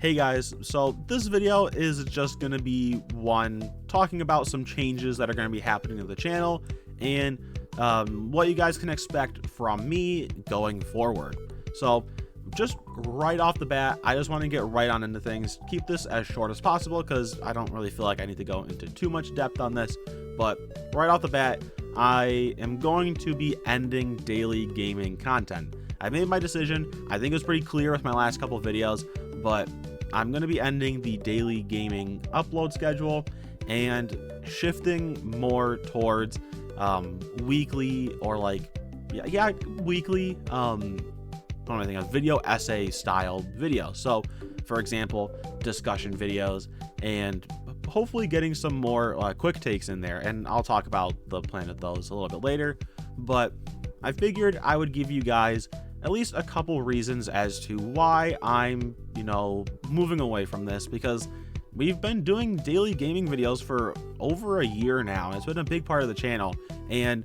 Hey guys, so this video is just going to be one talking about some changes that are going to be happening to the channel and what you guys can expect from me going forward. So just right off the bat, I just want to get right on into things. Keep this as short as possible because I don't really feel like I need to go into too much depth on this. But right off the bat, I am going to be ending daily gaming content. I made my decision. I think it was pretty clear with my last couple videos, but I'm going to be ending the daily gaming upload schedule and shifting more towards weekly or weekly what am I thinking of, video essay style videos. So for example, discussion videos and hopefully getting some more quick takes in there, and I'll talk about the plan of those a little bit later. But I figured I would give you guys at least a couple reasons as to why I'm, moving away from this, because we've been doing daily gaming videos for over a year now. It's been a big part of the channel, and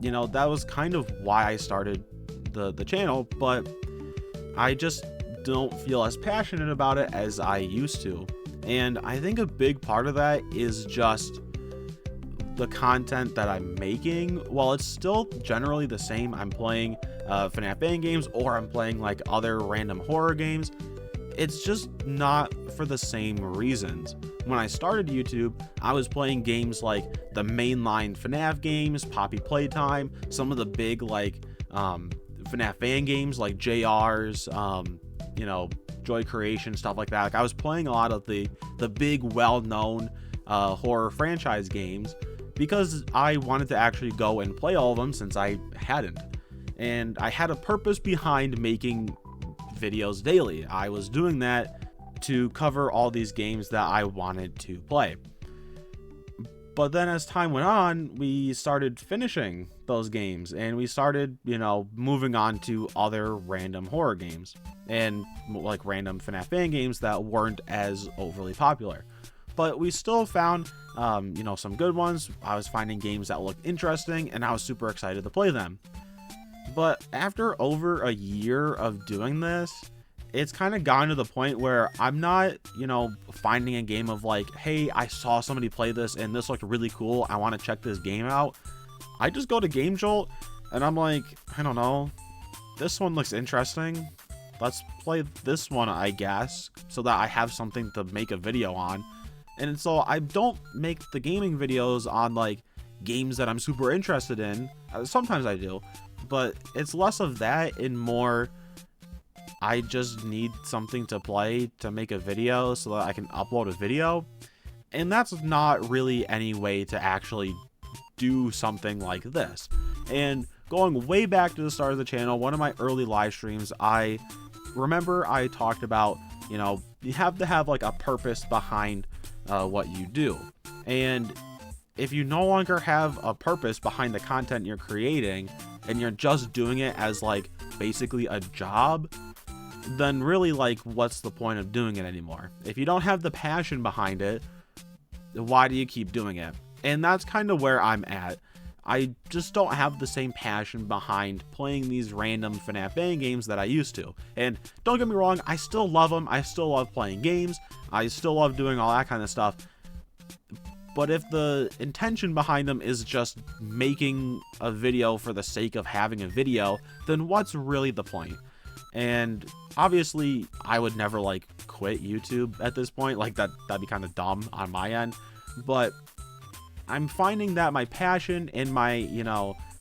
that was kind of why I started the channel, but I just don't feel as passionate about it as I used to. And I think a big part of that is just the content that I'm making. While it's still generally the same, I'm playing FNAF fan games or I'm playing like other random horror games, it's just not for the same reasons. When I started YouTube, I was playing games like the mainline FNAF games, Poppy Playtime, some of the big FNAF fan games like JR's, Joy Creation, stuff like that. Like I was playing a lot of the big well-known horror franchise games because I wanted to actually go and play all of them since I hadn't. And I had a purpose behind making videos daily. I was doing that to cover all these games that I wanted to play. But then as time went on, we started finishing those games and we started, moving on to other random horror games and like random FNAF fan games that weren't as overly popular. But we still found, some good ones. I was finding games that looked interesting and I was super excited to play them. But after over a year of doing this, it's kind of gotten to the point where I'm not, finding a game of like, hey, I saw somebody play this and this looked really cool, I want to check this game out. I just go to Game Jolt and I'm like, I don't know, this one looks interesting. Let's play this one, I guess, so that I have something to make a video on. And so I don't make the gaming videos on like games that I'm super interested in. Sometimes I do, but it's less of that and more I just need something to play to make a video so that I can upload a video. And that's not really any way to actually do something like this. And going way back to the start of the channel, one of my early live streams, I remember I talked about, you have to have like a purpose behind what you do. And if you no longer have a purpose behind the content you're creating and you're just doing it as like basically a job, then really like what's the point of doing it anymore? If you don't have the passion behind it, why do you keep doing it? And that's kind of where I'm at. I just don't have the same passion behind playing these random FNAF fan games that I used to. And don't get me wrong, I still love them. I still love playing games. I still love doing all that kind of stuff. But if the intention behind them is just making a video for the sake of having a video, then what's really the point? And obviously I would never like quit YouTube at this point. Like that'd be kind of dumb on my end. But I'm finding that my passion and my,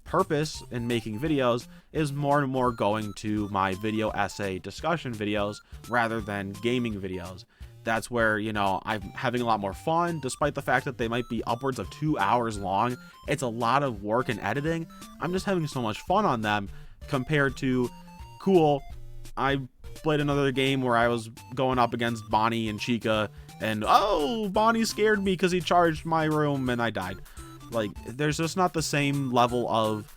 purpose in making videos is more and more going to my video essay discussion videos rather than gaming videos. That's where, I'm having a lot more fun, despite the fact that they might be upwards of 2 hours long. It's a lot of work and editing. I'm just having so much fun on them compared to, cool, I played another game where I was going up against Bonnie and Chica and, oh, Bonnie scared me because he charged my room and I died. Like, there's just not the same level of,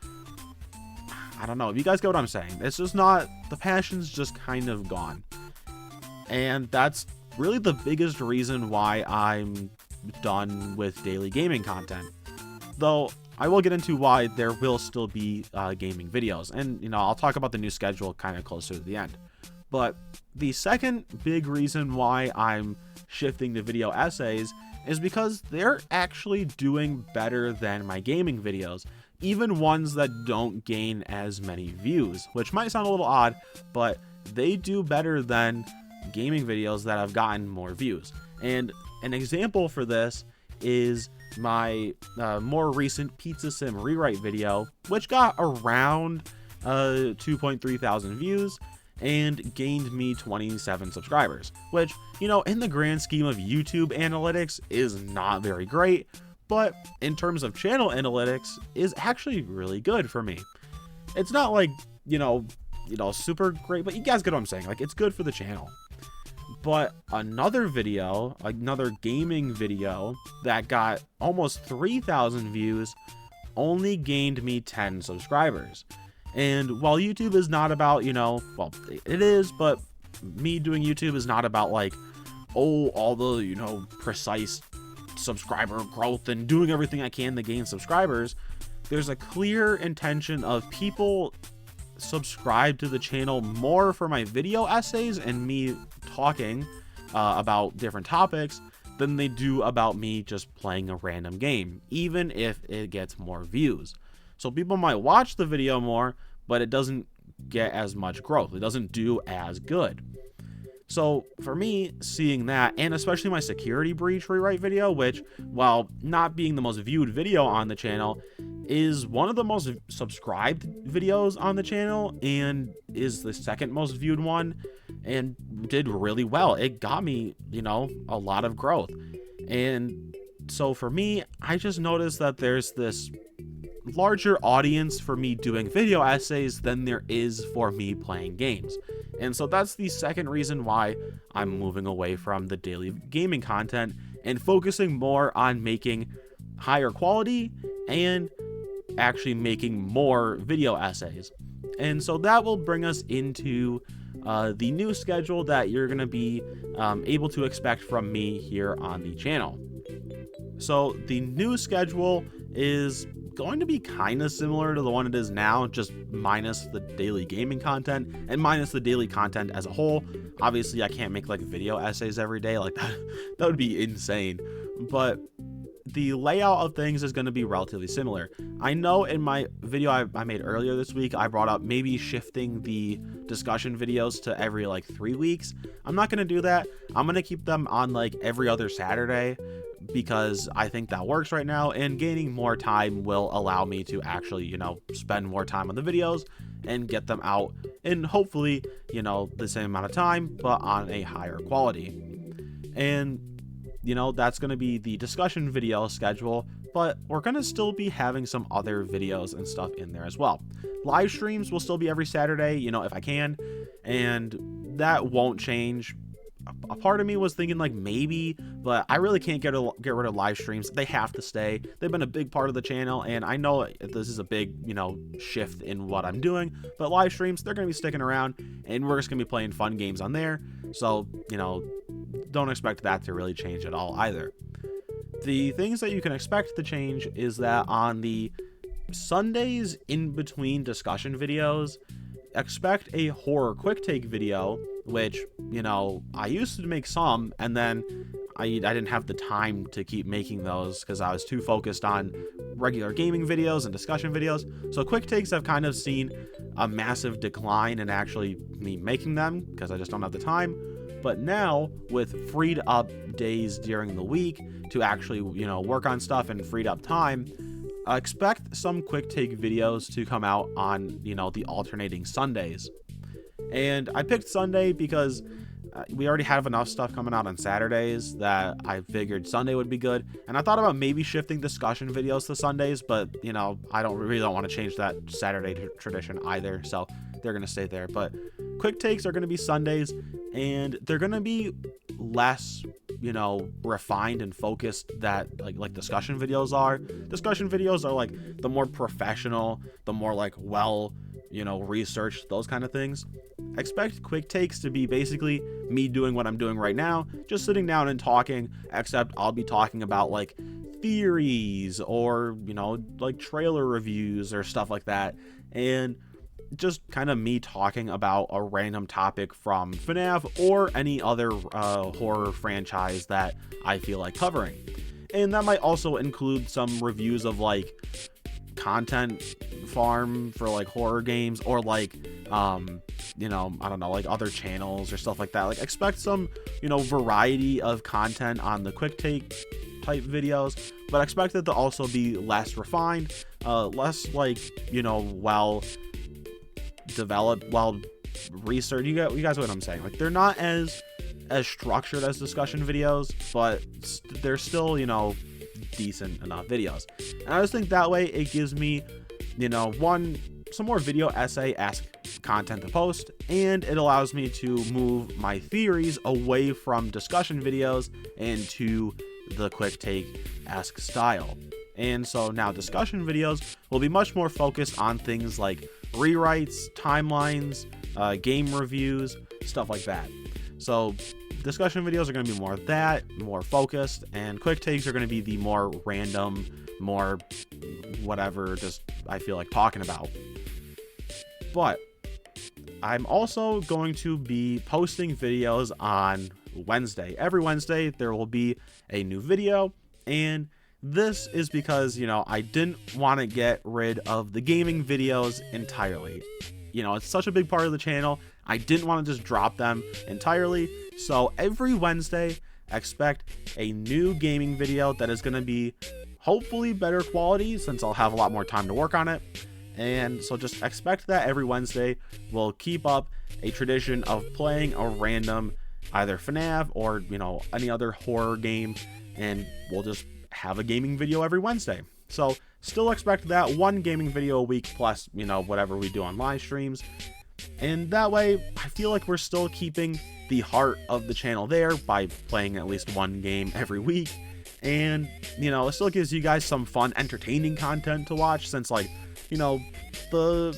I don't know if you guys get what I'm saying. It's just not, the passion's just kind of gone. And that's really the biggest reason why I'm done with daily gaming content. Though I will get into why there will still be gaming videos, and I'll talk about the new schedule kind of closer to the end. But the second big reason why I'm shifting to video essays is because they're actually doing better than my gaming videos, even ones that don't gain as many views, which might sound a little odd, but they do better than gaming videos that have gotten more views. And an example for this is my more recent Pizza Sim rewrite video, which got around 2.3 thousand views and gained me 27 subscribers, which, you know, in the grand scheme of YouTube analytics is not very great, but in terms of channel analytics is actually really good for me. It's not like, you know, super great, but you guys get what I'm saying. Like, it's good for the channel. But another video, another gaming video that got almost 3,000 views only gained me 10 subscribers. And while YouTube is not about, you know, well, it is, but me doing YouTube is not about like, oh, all the, you know, precise subscriber growth and doing everything I can to gain subscribers. There's a clear intention of people subscribe to the channel more for my video essays and me talking about different topics than they do about me just playing a random game, even if it gets more views. So people might watch the video more, but it doesn't get as much growth. It doesn't do as good. So for me, seeing that, and especially my security breach rewrite video, which, while not being the most viewed video on the channel, is one of the most subscribed videos on the channel and is the second most viewed one, and did really well. It got me, you know, a lot of growth. And so for me, I just noticed that there's this larger audience for me doing video essays than there is for me playing games. And so that's the second reason why I'm moving away from the daily gaming content and focusing more on making higher quality and actually making more video essays. And so that will bring us into the new schedule that you're going to be able to expect from me here on the channel. So the new schedule is going to be kind of similar to the one it is now, just minus the daily gaming content and minus the daily content as a whole. Obviously, I can't make like video essays every day, like that would be insane. But the layout of things is going to be relatively similar. I know in my video I made earlier this week, I brought up maybe shifting the discussion videos to every like 3 weeks. I'm not going to do that. I'm going to keep them on like every other Saturday, because I think that works right now, and gaining more time will allow me to actually, you know, spend more time on the videos and get them out in hopefully, you know, the same amount of time, but on a higher quality. And, you know, that's going to be the discussion video schedule, but we're going to still be having some other videos and stuff in there as well. Live streams will still be every Saturday, you know, if I can, and that won't change. A part of me was thinking like maybe, but I really can't get rid of live streams. They have to stay. They've been a big part of the channel, and I know this is a big, you know, shift in what I'm doing, but live streams, they're going to be sticking around, and we're just going to be playing fun games on there. So, you know, don't expect that to really change at all either. The things that you can expect to change is that on the Sundays in between discussion videos, expect a horror quick take video, which, you know, I used to make some, and then I didn't have the time to keep making those because I was too focused on regular gaming videos and discussion videos. So quick takes have kind of seen a massive decline in actually me making them because I just don't have the time. But now, with freed up days during the week to actually, you know, work on stuff and freed up time, expect some quick take videos to come out on, you know, the alternating Sundays. And I picked Sunday because we already have enough stuff coming out on Saturdays that I figured Sunday would be good. And I thought about maybe shifting discussion videos to Sundays, but, you know, I really don't want to change that Saturday tradition either, so they're going to stay there. But quick takes are going to be Sundays, and they're going to be less, you know, refined and focused that like discussion videos are. Discussion videos are like the more professional, the more like well, you know, researched, those kind of things. Expect quick takes to be basically me doing what I'm doing right now, just sitting down and talking, except I'll be talking about like theories or, you know, like trailer reviews or stuff like that. And just kind of me talking about a random topic from FNAF or any other horror franchise that I feel like covering. And that might also include some reviews of like content farm for like horror games, or like you know, I don't know, like other channels or stuff like that. Like expect some, you know, variety of content on the quick take type videos, but expect it to also be less refined, less like, you know, well developed, well researched. You guys know what I'm saying? Like they're not as structured as discussion videos, but they're still, you know, decent enough videos. And I just think that way it gives me, you know, some more video essay-esque content to post, and it allows me to move my theories away from discussion videos into the quick take-esque style. And so now discussion videos will be much more focused on things like rewrites, timelines, game reviews, stuff like that. So discussion videos are going to be more of that, more focused, and quick takes are going to be the more random, more whatever, just I feel like talking about. But I'm also going to be posting videos on Wednesday. Every Wednesday there will be a new video, and this is because, you know, I didn't want to get rid of the gaming videos entirely. You know, it's such a big part of the channel. I didn't want to just drop them entirely. So every Wednesday, expect a new gaming video that is going to be hopefully better quality, since I'll have a lot more time to work on it. And so just expect that every Wednesday. We'll keep up a tradition of playing a random either FNAF or, you know, any other horror game, and we'll just have a gaming video every Wednesday. So still expect that one gaming video a week, plus, you know, whatever we do on live streams. And that way I feel like we're still keeping the heart of the channel there by playing at least one game every week. And, you know, it still gives you guys some fun, entertaining content to watch, since, like, you know, the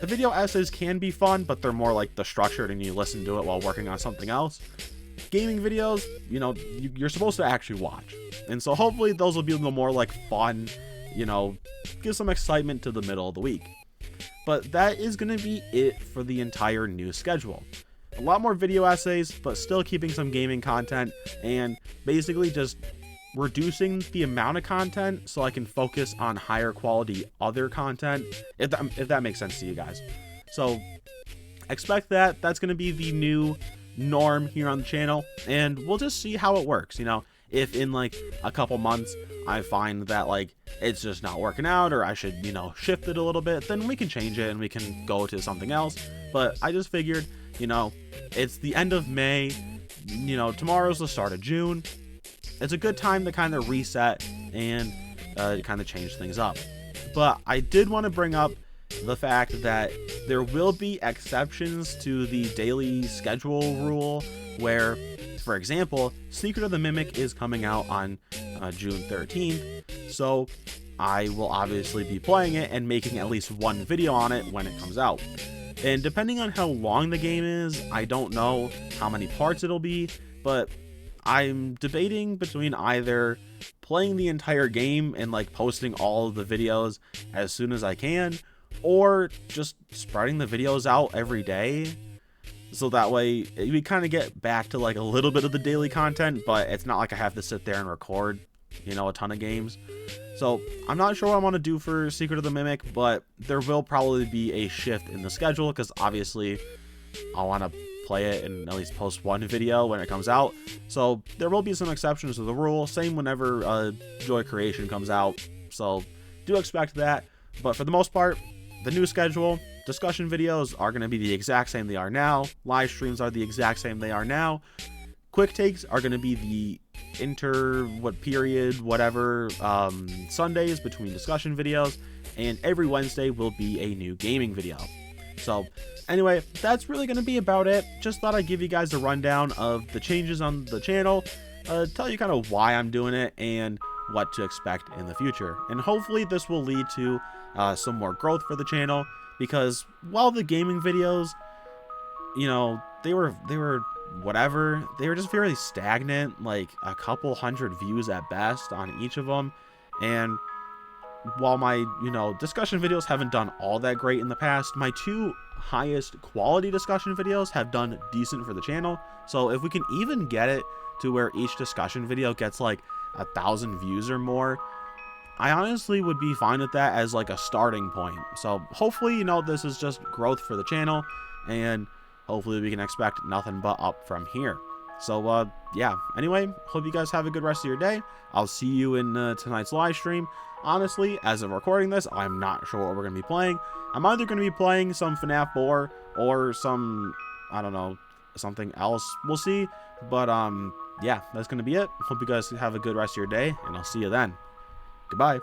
video essays can be fun, but they're more like the structured and you listen to it while working on something else. Gaming videos, you know, you're supposed to actually watch. And so hopefully those will be a little more like fun, you know, give some excitement to the middle of the week. But that is going to be it for the entire new schedule. A lot more video essays, but still keeping some gaming content, and basically just reducing the amount of content so I can focus on higher quality other content, if that makes sense to you guys. So expect that. That's going to be the new norm here on the channel, and we'll just see how it works. You know, if in like a couple months I find that like it's just not working out, or I should, you know, shift it a little bit, then we can change it and we can go to something else. But I just figured, you know, it's the end of May, you know, tomorrow's the start of June. It's a good time to kind of reset and kind of change things up. But I did want to bring up the fact that there will be exceptions to the daily schedule rule, where, for example, Secret of the Mimic is coming out on June 13th, so I will obviously be playing it and making at least one video on it when it comes out. And depending on how long the game is, I don't know how many parts it'll be, but I'm debating between either playing the entire game and like posting all of the videos as soon as I can, or just spreading the videos out every day, so that way we kind of get back to like a little bit of the daily content, but it's not like I have to sit there and record, you know, a ton of games. So I'm not sure what I want to do for Secret of the Mimic, but there will probably be a shift in the schedule, because obviously I want to play it and at least post one video when it comes out. So there will be some exceptions to the rule. Same whenever Joy Creation comes out. So do expect that. But for the most part, the new schedule, discussion videos are going to be the exact same they are now. Live streams are the exact same they are now. Quick takes are going to be the whatever Sundays between discussion videos, and every Wednesday will be a new gaming video. So anyway, that's really going to be about it. Just thought I'd give you guys a rundown of the changes on the channel, tell you kind of why I'm doing it and what to expect in the future. And hopefully this will lead to some more growth for the channel, because while the gaming videos, you know, they were whatever, they were just very stagnant, like a couple hundred views at best on each of them. And while my, discussion videos haven't done all that great in the past, my 2 highest quality discussion videos have done decent for the channel. So if we can even get it to where each discussion video gets like 1,000 views or more, I honestly would be fine with that as like a starting point. So hopefully, this is just growth for the channel, and hopefully we can expect nothing but up from here. So yeah, anyway, hope you guys have a good rest of your day. I'll see you in tonight's live stream. Honestly, as of recording this, I'm not sure what we're going to be playing. I'm either going to be playing some FNAF 4 or some, I don't know, something else. We'll see. But yeah, that's going to be it. Hope you guys have a good rest of your day, and I'll see you then. Goodbye.